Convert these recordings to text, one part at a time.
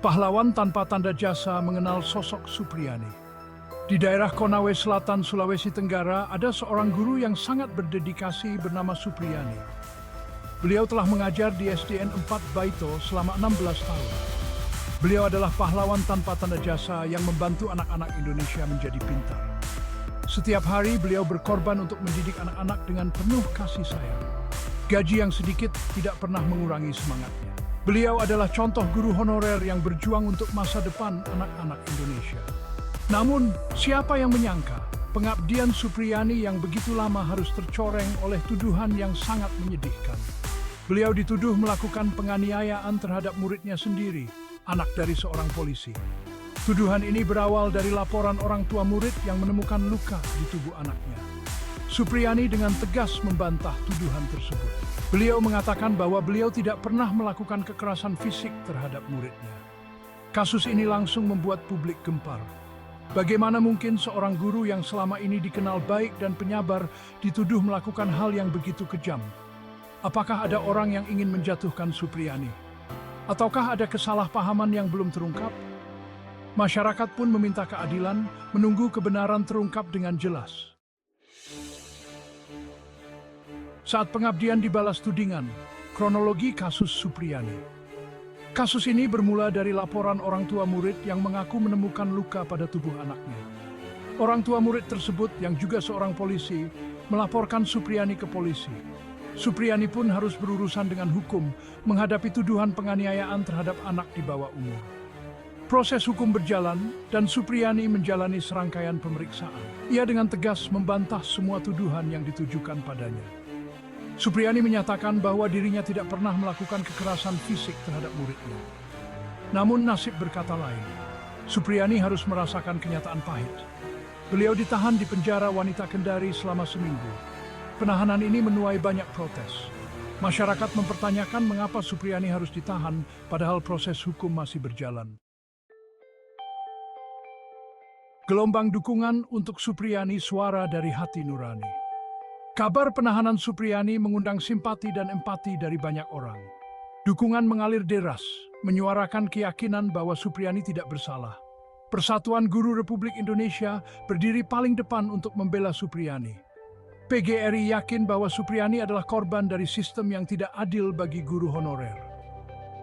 Pahlawan tanpa tanda jasa mengenal sosok Supriyani. Di daerah Konawe Selatan, Sulawesi Tenggara, ada seorang guru yang sangat berdedikasi bernama Supriyani. Beliau telah mengajar di SDN 4 Baito selama 16 tahun. Beliau adalah pahlawan tanpa tanda jasa yang membantu anak-anak Indonesia menjadi pintar. Setiap hari beliau berkorban untuk mendidik anak-anak dengan penuh kasih sayang. Gaji yang sedikit tidak pernah mengurangi semangatnya. Beliau adalah contoh guru honorer yang berjuang untuk masa depan anak-anak Indonesia. Namun, siapa yang menyangka pengabdian Supriyani yang begitu lama harus tercoreng oleh tuduhan yang sangat menyedihkan. Beliau dituduh melakukan penganiayaan terhadap muridnya sendiri, anak dari seorang polisi. Tuduhan ini berawal dari laporan orang tua murid yang menemukan luka di tubuh anaknya. Supriyani dengan tegas membantah tuduhan tersebut. Beliau mengatakan bahwa beliau tidak pernah melakukan kekerasan fisik terhadap muridnya. Kasus ini langsung membuat publik gempar. Bagaimana mungkin seorang guru yang selama ini dikenal baik dan penyabar dituduh melakukan hal yang begitu kejam? Apakah ada orang yang ingin menjatuhkan Supriyani? Ataukah ada kesalahpahaman yang belum terungkap? Masyarakat pun meminta keadilan, menunggu kebenaran terungkap dengan jelas. Saat pengabdian dibalas tudingan, kronologi kasus Supriyani. Kasus ini bermula dari laporan orang tua murid yang mengaku menemukan luka pada tubuh anaknya. Orang tua murid tersebut yang juga seorang polisi melaporkan Supriyani ke polisi. Supriyani pun harus berurusan dengan hukum menghadapi tuduhan penganiayaan terhadap anak di bawah umur. Proses hukum berjalan dan Supriyani menjalani serangkaian pemeriksaan. Ia dengan tegas membantah semua tuduhan yang ditujukan padanya. Supriyani menyatakan bahwa dirinya tidak pernah melakukan kekerasan fisik terhadap muridnya. Namun nasib berkata lain. Supriyani harus merasakan kenyataan pahit. Beliau ditahan di penjara wanita Kendari selama seminggu. Penahanan ini menuai banyak protes. Masyarakat mempertanyakan mengapa Supriyani harus ditahan padahal proses hukum masih berjalan. Gelombang dukungan untuk Supriyani, suara dari hati nurani. Kabar penahanan Supriyani mengundang simpati dan empati dari banyak orang. Dukungan mengalir deras, menyuarakan keyakinan bahwa Supriyani tidak bersalah. Persatuan Guru Republik Indonesia berdiri paling depan untuk membela Supriyani. PGRI yakin bahwa Supriyani adalah korban dari sistem yang tidak adil bagi guru honorer.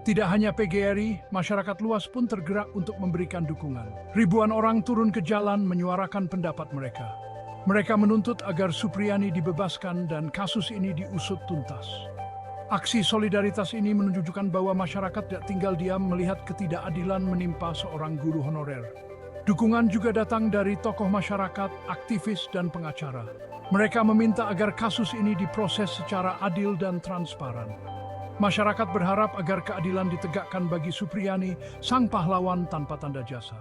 Tidak hanya PGRI, masyarakat luas pun tergerak untuk memberikan dukungan. Ribuan orang turun ke jalan menyuarakan pendapat mereka. Mereka menuntut agar Supriyani dibebaskan dan kasus ini diusut tuntas. Aksi solidaritas ini menunjukkan bahwa masyarakat tidak tinggal diam melihat ketidakadilan menimpa seorang guru honorer. Dukungan juga datang dari tokoh masyarakat, aktivis, dan pengacara. Mereka meminta agar kasus ini diproses secara adil dan transparan. Masyarakat berharap agar keadilan ditegakkan bagi Supriyani, sang pahlawan tanpa tanda jasa.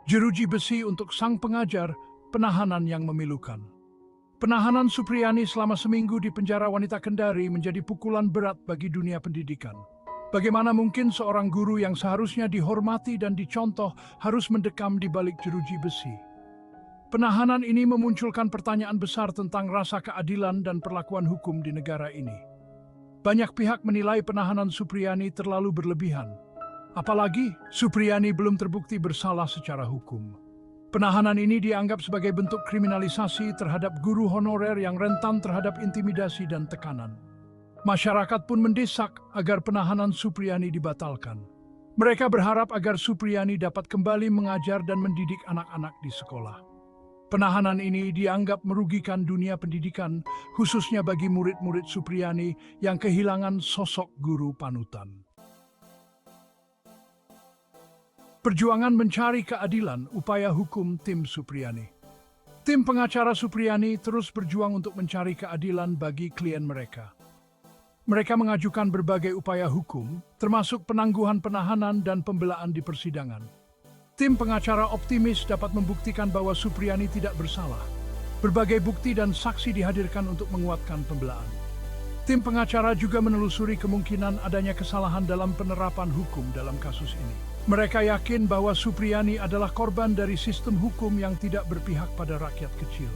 Jeruji besi untuk sang pengajar, penahanan yang memilukan. Penahanan Supriyani selama seminggu di penjara wanita Kendari menjadi pukulan berat bagi dunia pendidikan. Bagaimana mungkin seorang guru yang seharusnya dihormati dan dicontoh harus mendekam di balik jeruji besi? Penahanan ini memunculkan pertanyaan besar tentang rasa keadilan dan perlakuan hukum di negara ini. Banyak pihak menilai penahanan Supriyani terlalu berlebihan. Apalagi Supriyani belum terbukti bersalah secara hukum. Penahanan ini dianggap sebagai bentuk kriminalisasi terhadap guru honorer yang rentan terhadap intimidasi dan tekanan. Masyarakat pun mendesak agar penahanan Supriyani dibatalkan. Mereka berharap agar Supriyani dapat kembali mengajar dan mendidik anak-anak di sekolah. Penahanan ini dianggap merugikan dunia pendidikan, khususnya bagi murid-murid Supriyani yang kehilangan sosok guru panutan. Perjuangan mencari keadilan, upaya hukum tim Supriyani. Tim pengacara Supriyani terus berjuang untuk mencari keadilan bagi klien mereka. Mereka mengajukan berbagai upaya hukum, termasuk penangguhan penahanan dan pembelaan di persidangan. Tim pengacara optimis dapat membuktikan bahwa Supriyani tidak bersalah. Berbagai bukti dan saksi dihadirkan untuk menguatkan pembelaan. Tim pengacara juga menelusuri kemungkinan adanya kesalahan dalam penerapan hukum dalam kasus ini. Mereka yakin bahwa Supriyani adalah korban dari sistem hukum yang tidak berpihak pada rakyat kecil.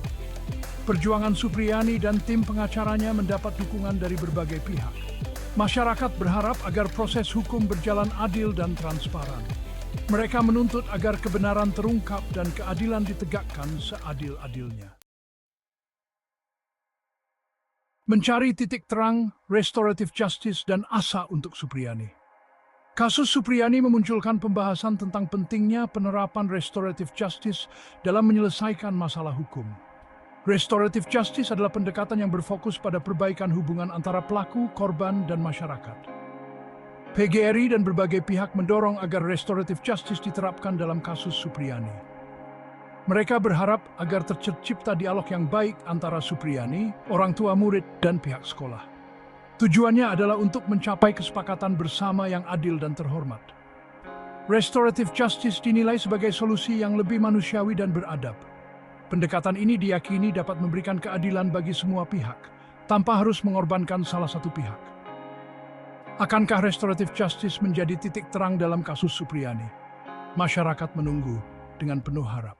Perjuangan Supriyani dan tim pengacaranya mendapat dukungan dari berbagai pihak. Masyarakat berharap agar proses hukum berjalan adil dan transparan. Mereka menuntut agar kebenaran terungkap dan keadilan ditegakkan seadil-adilnya. Mencari titik terang, restoratif justice, dan asa untuk Supriyani. Kasus Supriyani memunculkan pembahasan tentang pentingnya penerapan restoratif justice dalam menyelesaikan masalah hukum. Restoratif justice adalah pendekatan yang berfokus pada perbaikan hubungan antara pelaku, korban, dan masyarakat. PGRI dan berbagai pihak mendorong agar restoratif justice diterapkan dalam kasus Supriyani. Mereka berharap agar tercipta dialog yang baik antara Supriyani, orang tua murid, dan pihak sekolah. Tujuannya adalah untuk mencapai kesepakatan bersama yang adil dan terhormat. Restoratif justice dinilai sebagai solusi yang lebih manusiawi dan beradab. Pendekatan ini diyakini dapat memberikan keadilan bagi semua pihak, tanpa harus mengorbankan salah satu pihak. Akankah restoratif justice menjadi titik terang dalam kasus Supriyani? Masyarakat menunggu dengan penuh harap.